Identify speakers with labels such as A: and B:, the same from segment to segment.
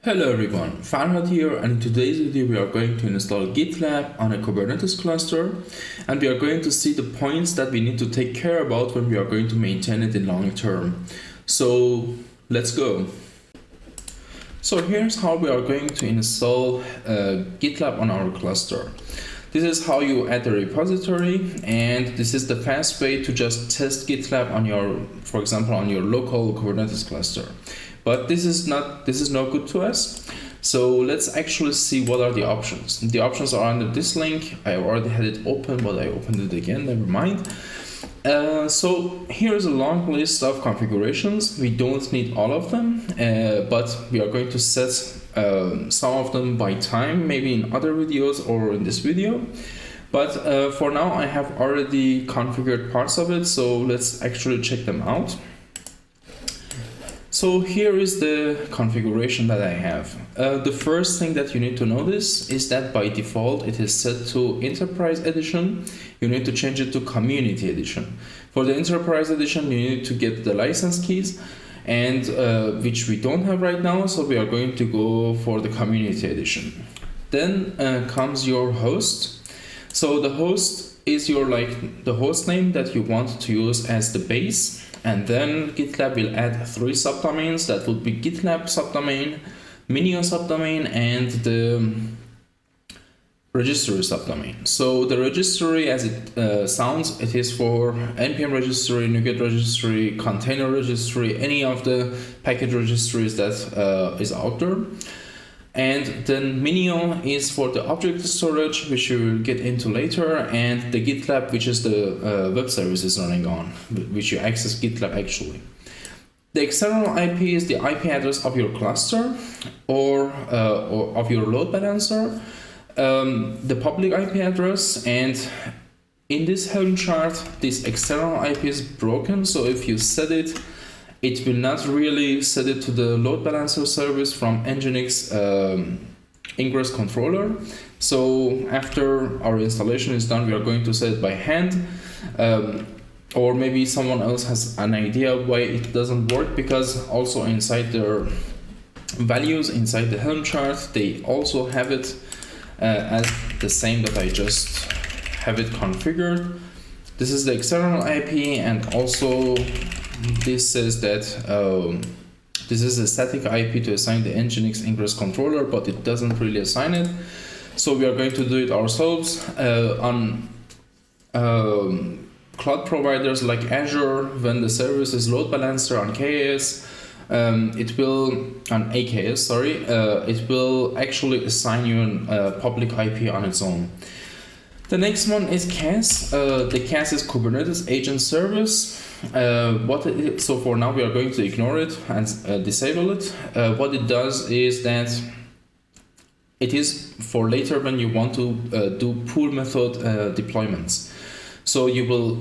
A: Hello everyone, Farhad here, and in today's video we are going to install Gitlab on a Kubernetes cluster, and we are going to see the points that we need to take care about when we are going to maintain it in long term. So let's go. So here's how we are going to install Gitlab on our cluster. This is how you add a repository, and this is the fast way to just test Gitlab on your, for example, on your local Kubernetes cluster. But this is no good to us. So let's actually see what are the options. The options are under this link. I already had it open, but I opened it again, never mind. So here's a long list of configurations. We don't need all of them, but we are going to set some of them by time, maybe in other videos or in this video. But for now, I have already configured parts of it, so let's actually check them out. So here is the configuration that I have. The first thing that you need to notice is that by default it is set to Enterprise Edition. You need to change it to Community Edition. For the Enterprise Edition you need to get the license keys, and which we don't have right now, so we are going to go for the Community Edition. Then comes your host. So the host is the host name that you want to use as the base. And then Gitlab will add 3 subdomains. That would be Gitlab subdomain, Minio subdomain, and the registry subdomain. So the registry, as it sounds, it is for npm registry, NuGet registry, container registry, any of the package registries that is out there. And then Minio is for the object storage, which we will get into later, and the Gitlab, which is the web services running on, which you access Gitlab actually. The external IP is the IP address of your cluster or of your load balancer, the public IP address, and in this Helm chart, this external IP is broken, so if you set it, it will not really set it to the load balancer service from Nginx ingress controller. So after our installation is done, we are going to set it by hand. Or maybe someone else has an idea why it doesn't work, because also inside their values, inside the Helm chart, they also have it as the same that I just have it configured. This is the external IP, and also this says that this is a static IP to assign the Nginx ingress controller, but it doesn't really assign it. So we are going to do it ourselves on cloud providers like Azure. When the service is load balancer on KAS, it will on AKS, sorry, it will actually assign you a public IP on its own. The next one is CAS. The CAS is Kubernetes Agent Service. So for now we are going to ignore it and disable it. What it does is that it is for later when you want to do pull method deployments. So you will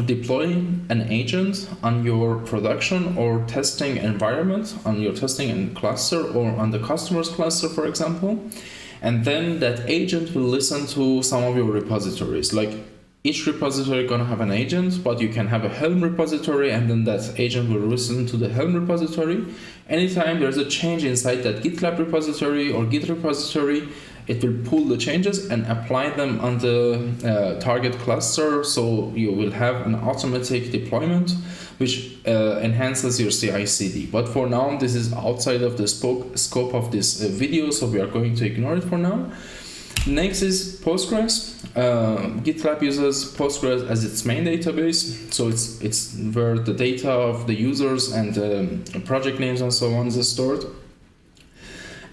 A: deploy an agent on your production or testing environment, on your testing cluster or on the customer's cluster, for example. And then that agent will listen to some of your repositories. Like each repository gonna have an agent, but you can have a Helm repository, and then that agent will listen to the Helm repository. Anytime there's a change inside that GitLab repository or Git repository, it will pull the changes and apply them on the target cluster. So you will have an automatic deployment, which enhances your CI/CD. But for now, this is outside of the scope of this video, so we are going to ignore it for now. Next is Postgres. GitLab uses Postgres as its main database, so it's where the data of the users and project names and so on is stored.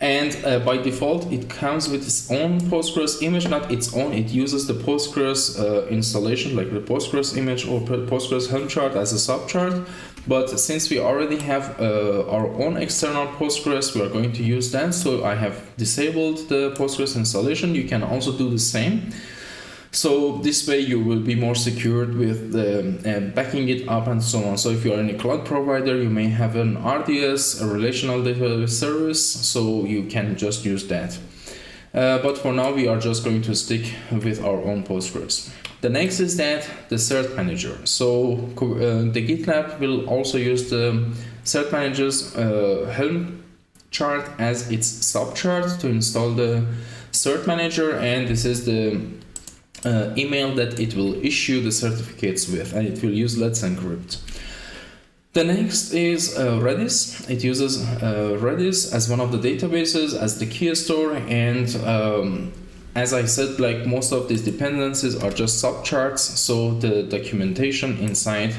A: And by default, it comes with its own Postgres image, not its own. It uses the Postgres installation, like the Postgres image or Postgres Helm chart as a subchart. But since we already have our own external Postgres, we are going to use that. So I have disabled the Postgres installation. You can also do the same. So this way you will be more secured with backing it up and so on. So if you are in a cloud provider, you may have an RDS, a relational database service, so you can just use that. But for now, we are just going to stick with our own Postgres. The next is that the cert manager. So the GitLab will also use the cert manager's Helm chart as its subchart to install the cert manager, and this is the email that it will issue the certificates with, and it will use Let's Encrypt. The next is Redis. It uses Redis as one of the databases, as the key store, and as I said, like most of these dependencies are just subcharts, so the documentation inside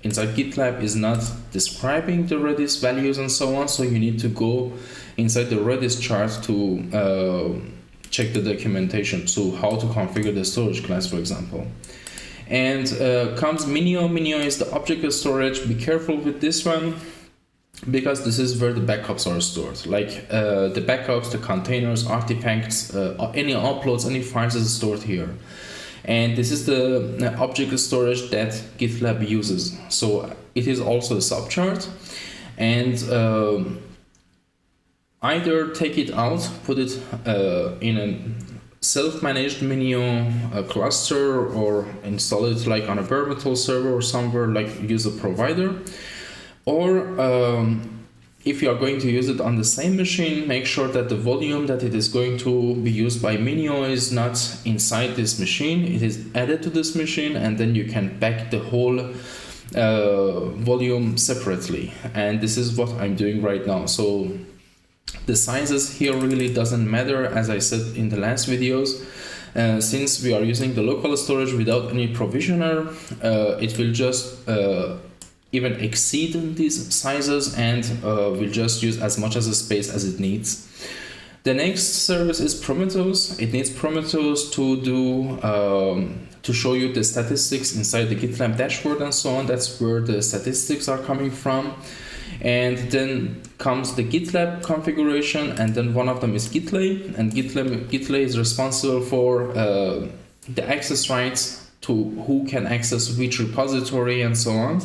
A: GitLab is not describing the Redis values and so on, so you need to go inside the Redis chart to check the documentation, so how to configure the storage class, for example. And comes Minio. Minio is the object storage. Be careful with this one, because this is where the backups are stored. Like the backups, the containers, artifacts, any uploads, any files is stored here. And this is the object storage that GitLab uses. So it is also a subchart. And either take it out, put it in a self-managed Minio cluster, or install it like on a bare metal server or somewhere, like use a provider. Or if you are going to use it on the same machine, make sure that the volume that it is going to be used by Minio is not inside this machine. It is added to this machine, and then you can back the whole volume separately. And this is what I'm doing right now. So the sizes here really doesn't matter, as I said in the last videos. Since we are using the local storage without any provisioner, it will just even exceed these sizes, and will just use as much as a space as it needs. The next service is Prometheus. It needs Prometheus to do to show you the statistics inside the GitLab dashboard and so on. That's where the statistics are coming from. And then comes the GitLab configuration, and then one of them is Gitlab, and Gitlab is responsible for the access rights to who can access which repository and so on.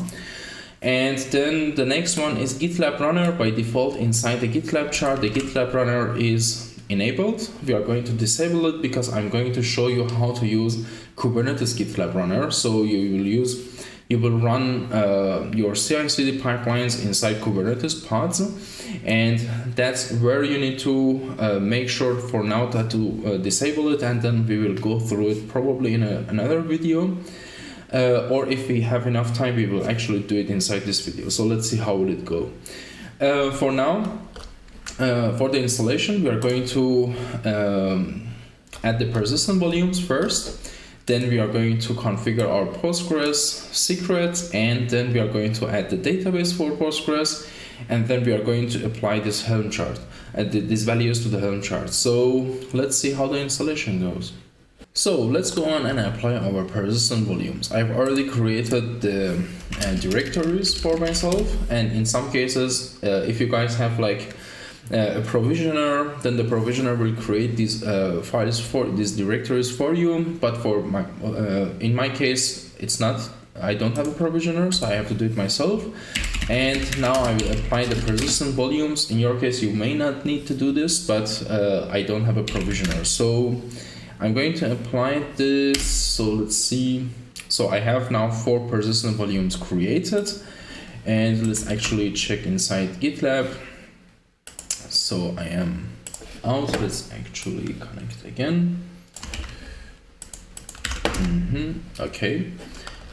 A: And then the next one is GitLab Runner. By default, inside the GitLab chart, the GitLab Runner is enabled. We are going to disable it because I'm going to show you how to use Kubernetes GitLab Runner. So you will run your CI/CD pipelines inside Kubernetes pods, and that's where you need to make sure for now that to disable it, and then we will go through it probably in another video. Or if we have enough time, we will actually do it inside this video. So let's see how will it go. For now, for the installation, we are going to add the persistent volumes first. Then we are going to configure our Postgres secrets, and then we are going to add the database for Postgres, and then we are going to apply this Helm chart, these values to the Helm chart. So let's see how the installation goes. So let's go on and apply our persistent volumes. I've already created the directories for myself, and in some cases, if you guys have like a provisioner, then the provisioner will create these files for these directories for you. But for my in my case, it's not. I don't have a provisioner, so I have to do it myself. And now I will apply the persistent volumes. In your case, you may not need to do this, but I don't have a provisioner, so I'm going to apply this. So let's see. So I have now 4 persistent volumes created, and let's actually check inside GitLab. So I am out. Let's actually connect again. Okay.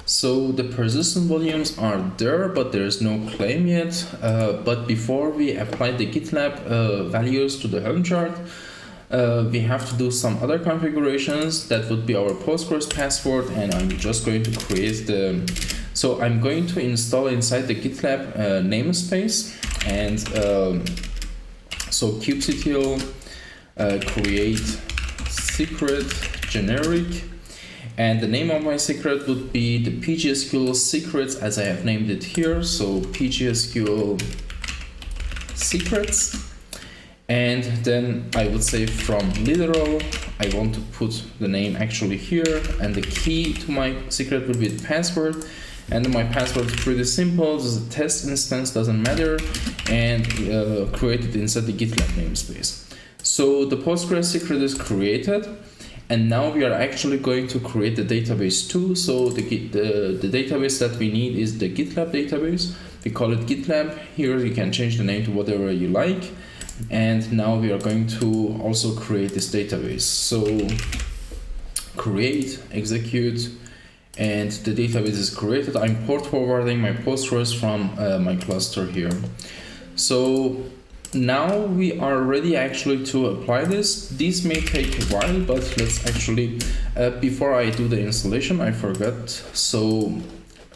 A: So the persistent volumes are there, but there is no claim yet. But before we apply the GitLab values to the Helm chart, we have to do some other configurations. That would be our Postgres password, and I'm just going to create the. So I'm going to install inside the GitLab namespace, and so kubectl create secret generic, and the name of my secret would be the PGSQL secrets, as I have named it here. So PGSQL secrets. And then I would say from literal, I want to put the name actually here, and the key to my secret will be the password. And my password is pretty simple. This is a test instance, doesn't matter, and created inside the GitLab namespace. So the Postgres secret is created, and now we are actually going to create the database too. So the database that we need is the GitLab database. We call it Gitlab. Here you can change the name to whatever you like. And now we are going to also create this database. So create, execute, and the database is created. I'm port forwarding my Postgres from my cluster here. So now we are ready actually to apply this. This may take a while, but let's actually, before I do the installation, I forgot. So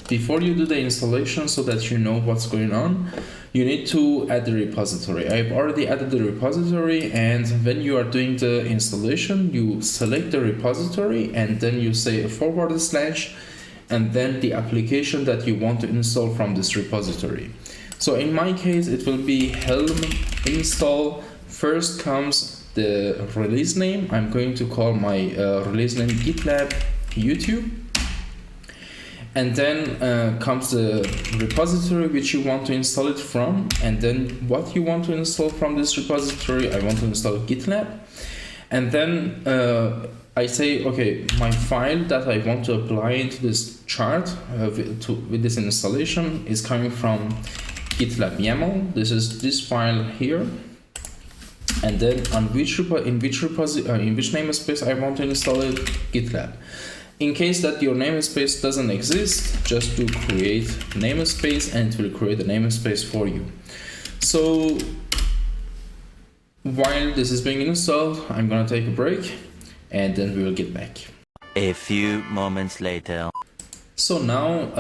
A: before you do the installation, so that you know what's going on, you need to add the repository. I've already added the repository, and when you are doing the installation, you select the repository and then you say a / and then the application that you want to install from this repository. So in my case, it will be Helm install. First comes the release name. I'm going to call my release name Gitlab YouTube. And then comes the repository which you want to install it from, and then what you want to install from this repository. I want to install Gitlab, and then I say, okay, my file that I want to apply into this chart with this installation is coming from Gitlab YAML. This is this file here, and then in which namespace I want to install it, Gitlab. In case that your namespace doesn't exist, just do create namespace and it will create a namespace for you. So while this is being installed, I'm gonna take a break and then we will get back.
B: A few moments later.
A: So now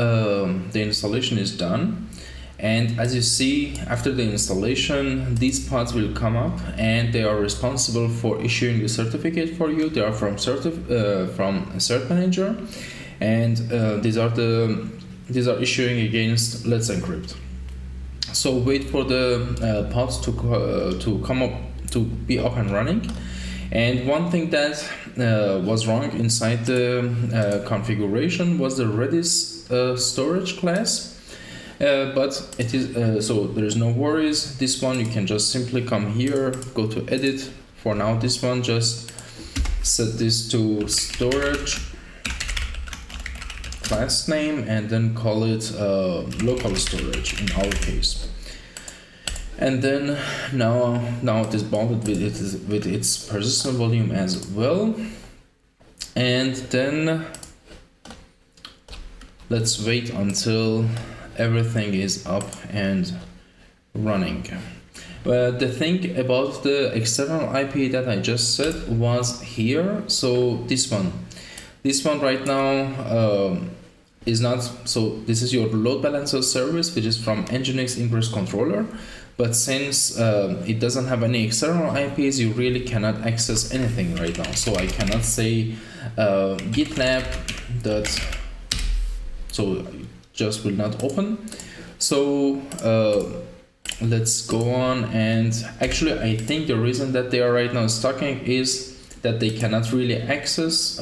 A: the installation is done. And as you see, after the installation, these pods will come up and they are responsible for issuing the certificate for you. They are from Cert Manager, and these are issuing against Let's Encrypt. So wait for the pods to come up, to be up and running. And one thing that was wrong inside the configuration was the Redis storage class. But it is so there's no worries. This one you can just simply come here, go to edit. For now, this one, just set this to storage class name and then call it local storage in our case. And then now it is bounded with its persistent volume as well. And then let's wait until everything is up and running. The thing about the external IP that I just said was here. So this one right now is not. So this is your load balancer service, which is from Nginx Ingress Controller. But since it doesn't have any external IPs, you really cannot access anything right now. So I cannot say Gitlab that. So just will not open. So let's go on, and actually I think the reason that they are right now stuck is that they cannot really access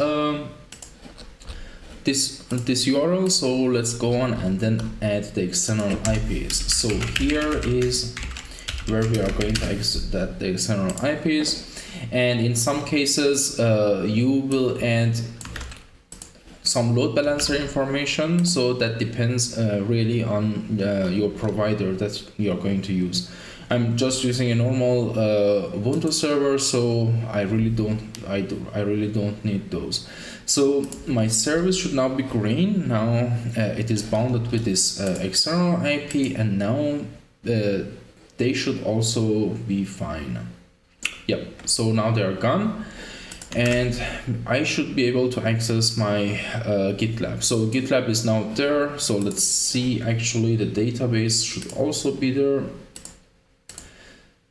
A: this URL. So let's go on and then add the external IPs. So here is where we are going to access the external IPs, and in some cases you will add some load balancer information, so that depends really on your provider that you are going to use. I'm just using a normal Ubuntu server, so I really don't need those. So my service should now be green. Now it is bounded with this external IP, and now they should also be fine. Yep. So now they are gone. And I should be able to access my Gitlab. So Gitlab is now there. So let's see, actually the database should also be there.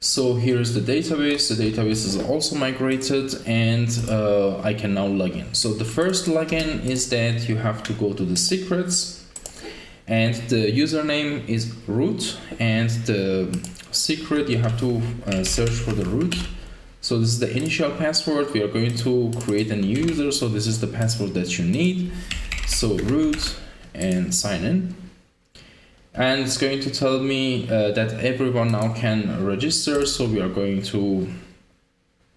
A: So here's the database. The database is also migrated, and I can now log in. So the first login is that you have to go to the secrets, and the username is root, and the secret you have to search for the root. So this is the initial password. We are going to create a new user. So this is the password that you need. So root and sign in. And it's going to tell me that everyone now can register. So we are going to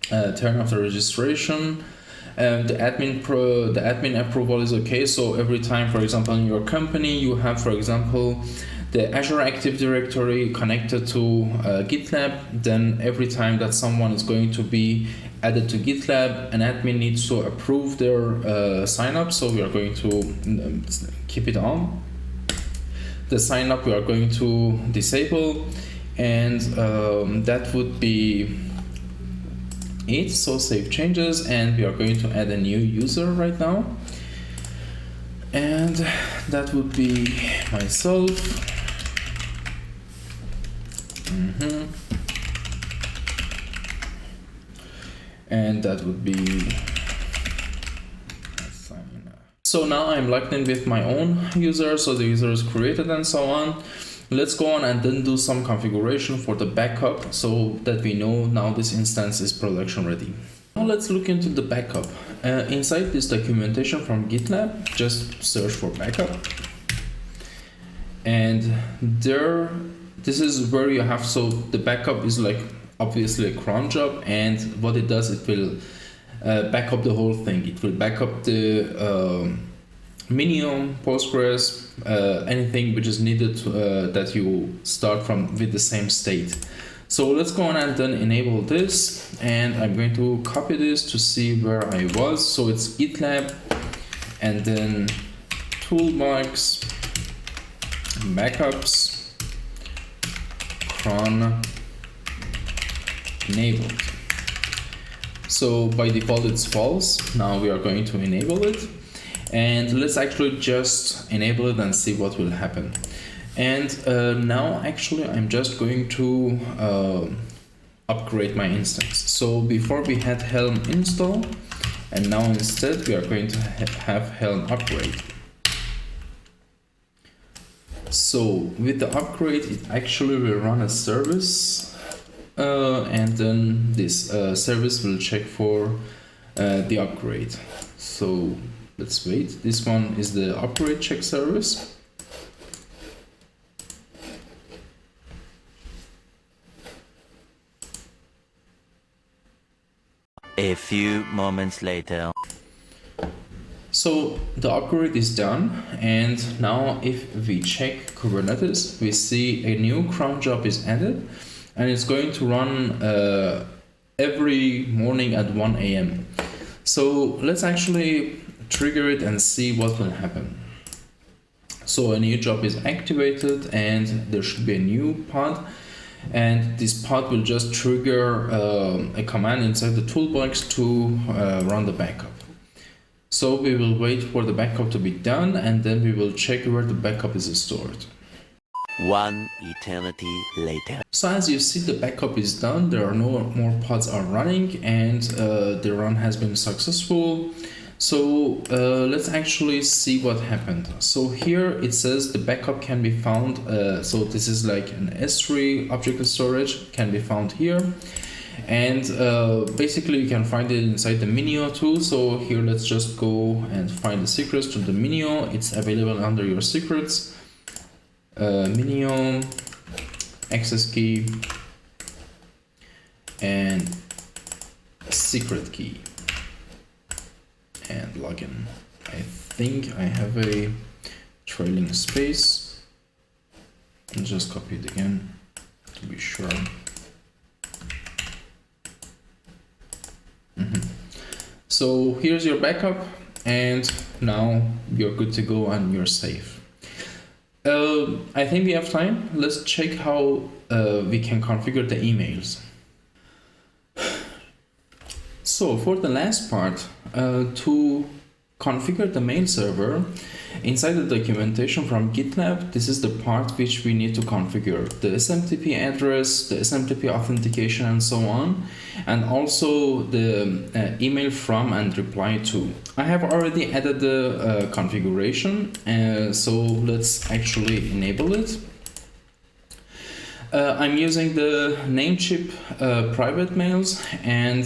A: turn off the registration. The admin approval is okay. So every time, for example, in your company, you have, for example, the Azure Active Directory connected to Gitlab. Then every time that someone is going to be added to Gitlab, an admin needs to approve their sign up. So we are going to keep it on. The sign up we are going to disable, and that would be it. So save changes, and we are going to add a new user right now, and that would be myself. And that would be so now I'm logged in with my own user, so the user is created and so on. Let's go on and then do some configuration for the backup so that we know now this instance is production ready. Now let's look into the backup. Inside this documentation from Gitlab, just search for backup. And there, this is where you have, so the backup is like obviously a cron job, and what it does, it will back up the whole thing. It will back up the Minium, Postgres, anything which is needed that you start from with the same state. So let's go on and then enable this, and I'm going to copy this to see where I was. So it's Gitlab and then toolbox, backups, cron, enabled. So by default it's false. Now we are going to enable it, and let's actually just enable it and see what will happen. And now actually I'm just going to upgrade my instance. So before we had Helm install, and now instead we are going to have Helm upgrade. So with the upgrade, it actually will run a service, and then this service will check for the upgrade. So let's wait. This one is the upgrade check service.
B: A few moments later.
A: So the upgrade is done, and now if we check Kubernetes, we see a new cron job is added, and it's going to run every morning at 1 AM. So let's actually trigger it and see what will happen. So a new job is activated, and there should be a new pod, and this pod will just trigger a command inside the toolbox to run the backup. So we will wait for the backup to be done, and then we will check where the backup is stored.
B: One eternity later.
A: So as you see, the backup is done, there are no more pods are running, and the run has been successful. So let's actually see what happened. So here it says the backup can be found, so this is like an S3 object storage, can be found here. And basically you can find it inside the Minio tool. So here let's just go and find the secrets to the Minio. It's available under your secrets. Minio, access key, and secret key, and login. I think I have a trailing space. I'll just copy it again to be sure. So here's your backup, and now you're good to go and you're safe. I think we have time. Let's check how we can configure the emails. So for the last part, to configure the mail server inside the documentation from Gitlab, this is the part which we need to configure: the SMTP address, the SMTP authentication, and so on, and also the email from and reply to. I have already added the configuration, so let's actually enable it. I'm using the Namecheap private mails, and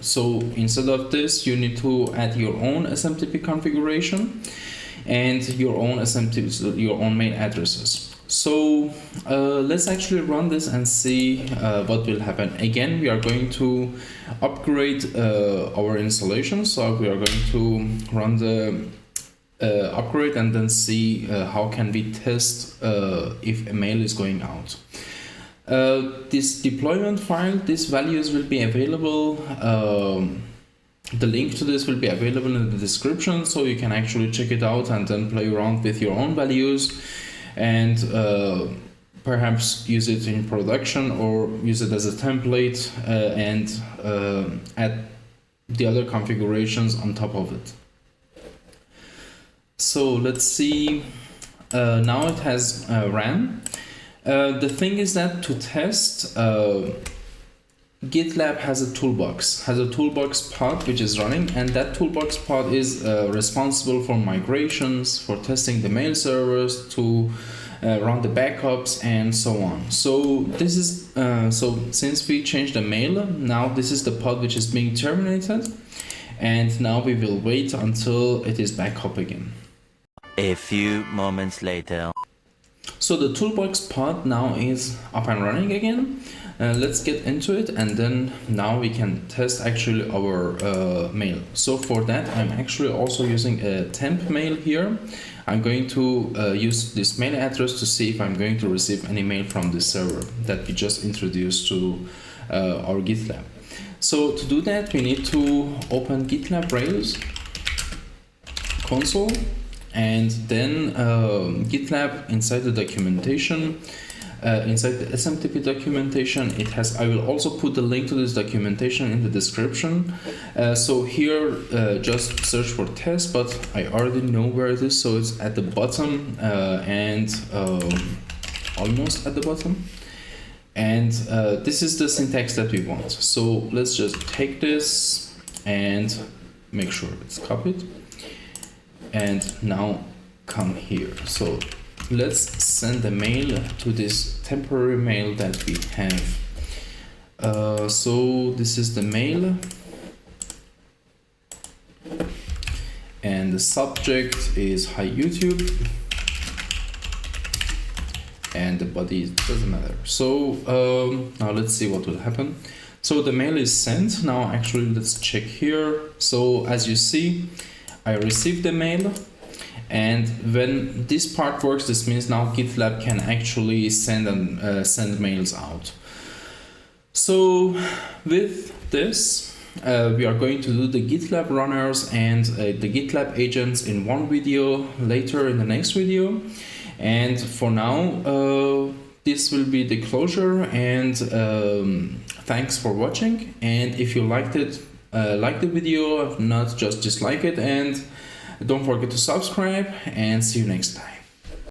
A: so instead of this, you need to add your own SMTP configuration and your own SMTP, so your own mail addresses. So let's actually run this and see what will happen. Again, we are going to upgrade our installation, so we are going to run the upgrade and then see how can we test if a mail is going out. This deployment file, these values will be available. The link to this will be available in the description, so you can actually check it out and then play around with your own values and perhaps use it in production or use it as a template and add the other configurations on top of it. So let's see, now it has ran. The thing is that to test, Gitlab has a toolbox pod which is running, and that toolbox pod is responsible for migrations, for testing the mail servers, to run the backups and so on. So this is so since we changed the mail, now this is the pod which is being terminated, and now we will wait until it is back up again.
B: A few moments later.
A: So the toolbox pod now is up and running again. Let's get into it, and then now we can test actually our mail. So for that, I'm actually also using a temp mail here. I'm going to use this mail address to see if I'm going to receive any mail from this server that we just introduced to our Gitlab. So to do that, we need to open Gitlab Rails console, and then Gitlab inside the documentation. Inside the SMTP documentation, it has, I will also put the link to this documentation in the description. So here just search for test, but I already know where it is, so it's at the bottom and almost at the bottom. And this is the syntax that we want. So let's just take this and make sure it's copied. And now come here. So let's send the mail to this temporary mail that we have. So this is the mail, and the subject is hi YouTube, and the body doesn't matter. So now let's see what will happen. So the mail is sent. Now actually let's check here. So as you see, I received the mail. And when this part works, this means now Gitlab can actually send mails out. So with this, we are going to do the Gitlab runners and the Gitlab agents in one video later in the next video. And for now, this will be the closure, and thanks for watching. And if you liked it, like the video, if not, just dislike it, and don't forget to subscribe, and see you next time.